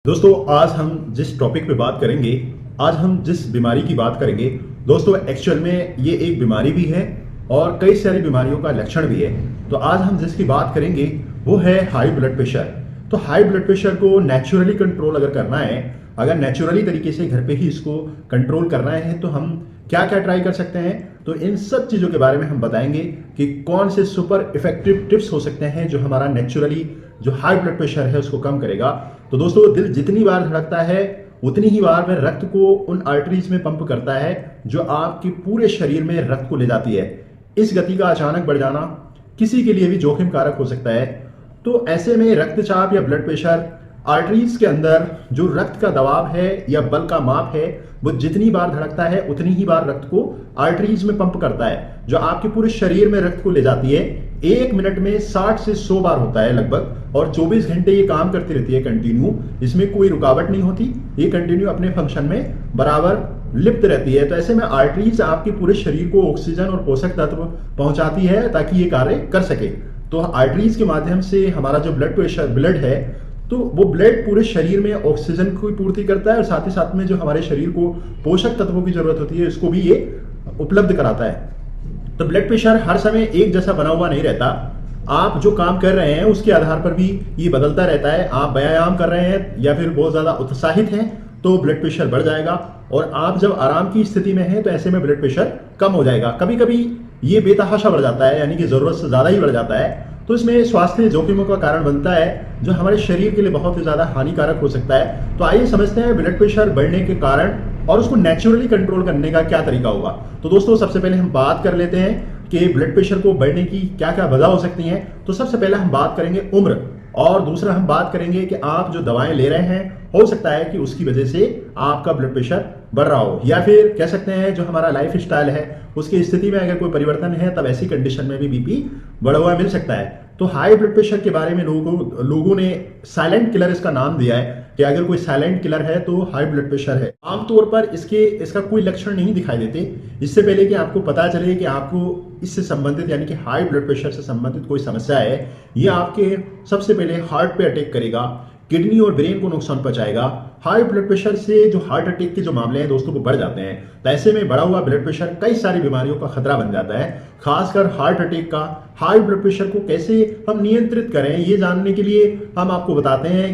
दोस्तों आज हम जिस टॉपिक पे बात करेंगे, आज हम जिस बीमारी की बात करेंगे दोस्तों, एक्चुअल में ये एक बीमारी भी है और कई सारी बीमारियों का लक्षण भी है। तो आज हम जिसकी बात करेंगे वो है हाई ब्लड प्रेशर। तो हाई ब्लड प्रेशर को नेचुरली कंट्रोल अगर करना है, अगर नेचुरली तरीके से घर पे ही इसको कंट्रोल करना है तो हम क्या क्या ट्राई कर सकते हैं। तो इन सब चीज़ों के बारे में हम बताएंगे कि कौन से सुपर इफेक्टिव टिप्स हो सकते हैं जो हमारा नेचुरली जो हाई ब्लड प्रेशर है उसको कम करेगा। तो दोस्तों, दिल जितनी बार धड़कता है उतनी ही बार में रक्त को उन आर्टरीज में पंप करता है जो आपके पूरे शरीर में रक्त को ले जाती है। इस गति का अचानक बढ़ जाना किसी के लिए भी जोखिम कारक हो सकता है। तो ऐसे में रक्तचाप या ब्लड प्रेशर, आर्टरीज के अंदर जो रक्त का दबाव है या बल का माप है वो जितनी बार धड़कता है उतनी ही बार रक्त को आर्टरीज में पंप करता है, जो आपके पूरे शरीर में रक्त को ले जाती है। 1 मिनट में 60 से 100 बार होता है लगभग, और 24 घंटे ये काम करती रहती है कंटिन्यू। इसमें कोई रुकावट नहीं होती, ये कंटिन्यू अपने फंक्शन में बराबर लिप्त रहती है। तो ऐसे में आर्टरीज आपके पूरे शरीर को ऑक्सीजन और पोषक तत्व पहुंचाती है ताकि ये कार्य कर सके। तो आर्टरीज के माध्यम से हमारा जो ब्लड है तो वो ब्लड पूरे शरीर में ऑक्सीजन की पूर्ति करता है और साथ ही साथ में जो हमारे शरीर को पोषक तत्वों की जरूरत होती है इसको भी ये उपलब्ध कराता है। तो ब्लड प्रेशर हर समय एक जैसा बना हुआ नहीं रहता। आप जो काम कर रहे हैं उसके आधार पर भी ये बदलता रहता है। आप व्यायाम कर रहे हैं या फिर बहुत ज्यादा उत्साहित हैं तो ब्लड प्रेशर बढ़ जाएगा, और आप जब आराम की स्थिति में हैं तो ऐसे में ब्लड प्रेशर कम हो जाएगा। कभी कभी ये बेतहाशा बढ़ जाता है, यानी कि जरूरत से ज्यादा ही बढ़ जाता है। तो इसमें स्वास्थ्य जोखिमों का कारण बनता है जो हमारे शरीर के लिए बहुत ही ज्यादा हानिकारक हो सकता है। तो आइए समझते हैं ब्लड प्रेशर बढ़ने के कारण और उसको नेचुरली कंट्रोल करने का क्या तरीका होगा। तो दोस्तों, सबसे पहले हम बात कर लेते हैं कि ब्लड प्रेशर को बढ़ने की क्या क्या वजह हो सकती हैं। तो सबसे पहले हम बात करेंगे उम्र, और दूसरा हम बात करेंगे कि आप जो दवाएं ले रहे हैं हो सकता है कि उसकी वजह से आपका ब्लड प्रेशर बढ़ रहा हो, या फिर कह सकते हैं जो हमारा लाइफ स्टाइल है उसकी स्थिति में अगर कोई परिवर्तन है तब ऐसी कंडीशन में भी बीपी बढ़ा हुआ मिल सकता है। तो हाई ब्लड प्रेशर के बारे में लोगों ने साइलेंट किलर इसका नाम दिया है कि अगर कोई साइलेंट किलर है तो हाई ब्लड प्रेशर है। आमतौर पर इसका कोई लक्षण नहीं दिखाई देते। इससे पहले कि आपको पता चले कि आपको इससे संबंधित यानी कि हाई ब्लड प्रेशर से संबंधित कोई समस्या है, ये आपके सबसे पहले हार्ट पे अटैक करेगा, किडनी और ब्रेन को नुकसान पहुंचाएगा। हाई ब्लड प्रेशर से जो हार्ट अटैक के जो मामले हैं दोस्तों वो बढ़ जाते हैं। तो ऐसे में बढ़ा हुआ ब्लड प्रेशर कई सारी बीमारियों का खतरा बन जाता है, खासकर हार्ट अटैक का। हाई ब्लड प्रेशर को कैसे हम नियंत्रित करें ये जानने के लिए हम आपको बताते हैं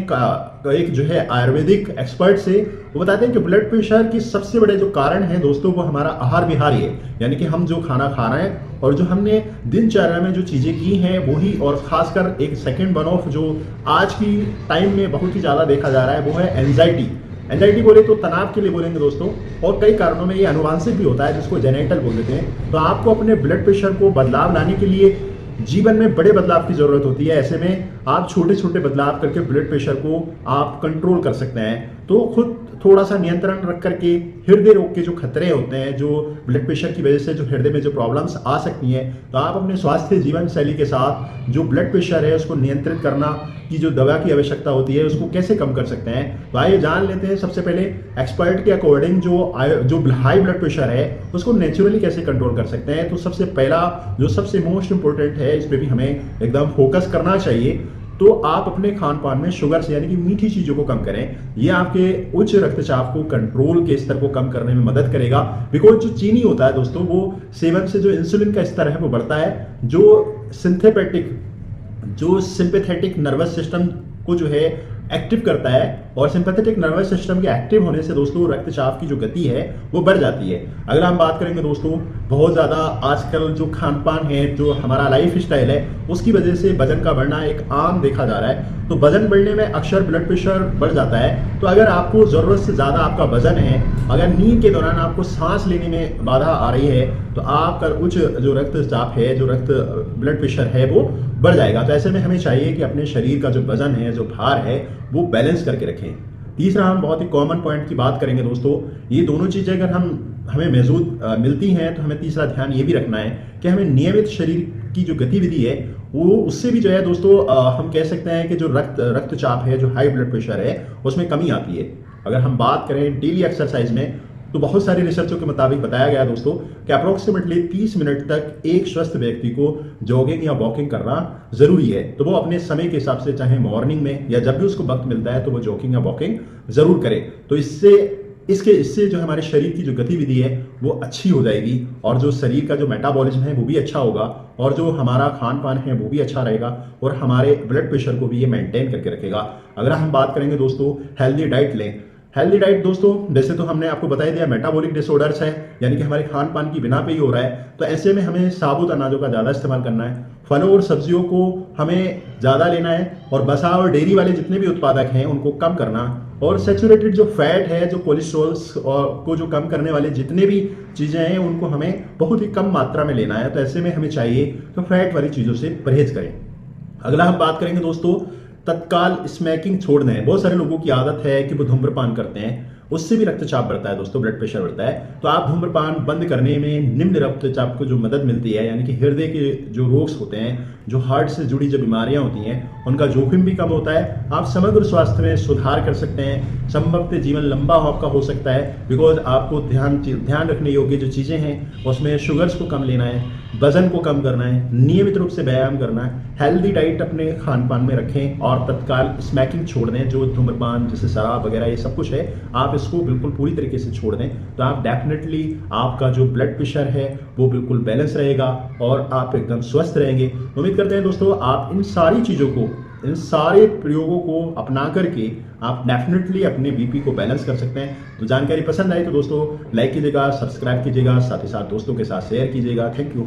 एक जो है आयुर्वेदिक एक्सपर्ट से। वो बताते हैं कि ब्लड प्रेशर की सबसे बड़े जो कारण है दोस्तों वो हमारा आहार विहार ही है, यानी कि हम जो खाना खा रहे हैं और जो हमने दिनचर्या में जो चीजें की हैं वही। और खासकर एक सेकंड वन ऑफ जो आज की टाइम में बहुत ही ज्यादा देखा जा रहा है वो है एंजाइटी। एंजाइटी बोले तो तनाव के लिए बोलेंगे दोस्तों, और कई कारणों में ये अनुवांशिक भी होता है जिसको जेनेटल बोल देते हैं। तो आपको अपने ब्लड प्रेशर को बदलाव लाने के लिए जीवन में बड़े बदलाव की जरूरत होती है। ऐसे में आप छोटे छोटे बदलाव करके ब्लड प्रेशर को आप कंट्रोल कर सकते हैं। तो खुद थोड़ा सा नियंत्रण रख करके हृदय रोग के जो खतरे होते हैं, जो ब्लड प्रेशर की वजह से जो हृदय में जो प्रॉब्लम्स आ सकती हैं, तो आप अपने स्वास्थ्य जीवन शैली के साथ जो ब्लड प्रेशर है उसको नियंत्रित करना की जो दवा की आवश्यकता होती है उसको कैसे कम कर सकते हैं। तो आइए जान लेते हैं सबसे पहले एक्सपर्ट के अकॉर्डिंग जो हाई ब्लड प्रेशर है उसको नेचुरली कैसे कंट्रोल कर सकते हैं। तो सबसे पहला जो सबसे मोस्ट इंपॉर्टेंट है, इस पर भी हमें एकदम फोकस करना चाहिए। तो आप अपने खान पान में शुगर से यानी कि मीठी चीजों को कम करें। ये आपके उच्च रक्तचाप को कंट्रोल के स्तर को कम करने में मदद करेगा। बिकॉज जो चीनी होता है दोस्तों वो सेवन से जो इंसुलिन का स्तर है वो बढ़ता है, जो सिंपैथेटिक नर्वस सिस्टम को जो है एक्टिव करता है, और सिंपैथेटिक नर्वस सिस्टम के एक्टिव होने से दोस्तों रक्तचाप की जो गति है वो बढ़ जाती है। अगर हम बात करेंगे दोस्तों, बहुत ज़्यादा आजकल जो खान पान है, जो हमारा लाइफ स्टाइल है उसकी वजह से वजन का बढ़ना एक आम देखा जा रहा है। तो वजन बढ़ने में अक्सर ब्लड प्रेशर बढ़ जाता है। तो अगर आपको ज़रूरत से ज़्यादा आपका वजन है, अगर नींद के दौरान आपको सांस लेने में बाधा आ रही है, तो आपका उच्च जो रक्तचाप है, जो ब्लड प्रेशर है वो बढ़ जाएगा। तो ऐसे में हमें चाहिए कि अपने शरीर का जो वजन है, जो भार है वो बैलेंस करके रखें। तीसरा हम बहुत ही कॉमन पॉइंट की बात करेंगे दोस्तों, ये दोनों चीज़ें अगर हमें मिलती हैं तो हमें तीसरा ध्यान ये भी रखना है कि हमें नियमित शरीर की जो गतिविधि है वो उससे भी जो है दोस्तों हम कह सकते हैं कि जो रक्तचाप है, जो हाई ब्लड प्रेशर है उसमें कमी आती है। अगर हम बात करें डेली एक्सरसाइज में तो बहुत सारी रिसर्चों के मुताबिक बताया गया दोस्तों कि अप्रोक्सीमेटली 30 मिनट तक एक स्वस्थ व्यक्ति को जॉगिंग या वॉकिंग करना जरूरी है। तो वो अपने समय के हिसाब से चाहे मॉर्निंग में या जब भी उसको वक्त मिलता है तो वो जॉगिंग या वॉकिंग जरूर करे। तो इससे जो हमारे शरीर की जो गतिविधि है वो अच्छी हो जाएगी और जो शरीर का जो मेटाबॉलिज्म है वो भी अच्छा होगा और जो हमारा खान पान है वो भी अच्छा रहेगा और हमारे ब्लड प्रेशर को भी ये मेंटेन करके रखेगा। अगर हम बात करेंगे दोस्तों हेल्दी डाइट लें, हेल्दी डाइट दोस्तों वैसे तो हमने आपको बता ही दिया मेटाबॉलिक डिसऑर्डर्स है यानी कि हमारे खान पान की बिना पे ही हो रहा है, तो ऐसे में हमें साबुत अनाजों का ज़्यादा इस्तेमाल करना है, फलों और सब्जियों को हमें ज़्यादा लेना है और वसा और डेयरी वाले जितने भी उत्पादक हैं उनको कम करना और सैचुरेटेड जो फैट है, जो कोलेस्ट्रॉल्स को जो कम करने वाले जितने भी चीज़ें हैं उनको हमें बहुत ही कम मात्रा में लेना है। तो ऐसे में हमें चाहिए तो फैट वाली चीज़ों से परहेज करें। अगला हम बात करेंगे दोस्तों तत्काल स्मोकिंग छोड़ना है। बहुत सारे लोगों की आदत है कि वो धूम्रपान करते हैं, उससे भी रक्तचाप बढ़ता है दोस्तों, ब्लड प्रेशर बढ़ता है। तो आप धूम्रपान बंद करने में निम्न रक्तचाप को जो मदद मिलती है यानी कि हृदय के जो रोग होते हैं, जो हार्ट से जुड़ी जो बीमारियां होती हैं उनका जोखिम भी कम होता है। आप समग्र स्वास्थ्य में सुधार कर सकते हैं, संभवतः जीवन लंबा आपका हो सकता है बिकॉज आपको ध्यान रखने योग्य जो चीज़ें हैं उसमें शुगर्स को कम लेना है, वजन को कम करना है, नियमित रूप से व्यायाम करना है, हेल्दी डाइट अपने खान पान में रखें और तत्काल स्मोकिंग छोड़ दें। जो धूम्रपान जैसे शराब वगैरह ये सब कुछ है आप इसको बिल्कुल पूरी तरीके से छोड़ दें तो आप डेफिनेटली आपका जो ब्लड प्रेशर है वो बिल्कुल बैलेंस रहेगा और आप एकदम स्वस्थ रहेंगे। उम्मीद करते हैं दोस्तों आप इन सारी चीज़ों को, इन सारे प्रयोगों को अपना करके आप डेफिनेटली अपने बीपी को बैलेंस कर सकते हैं। तो जानकारी पसंद आई तो दोस्तों लाइक कीजिएगा, सब्सक्राइब कीजिएगा, साथ ही साथ दोस्तों के साथ शेयर कीजिएगा। Thank you.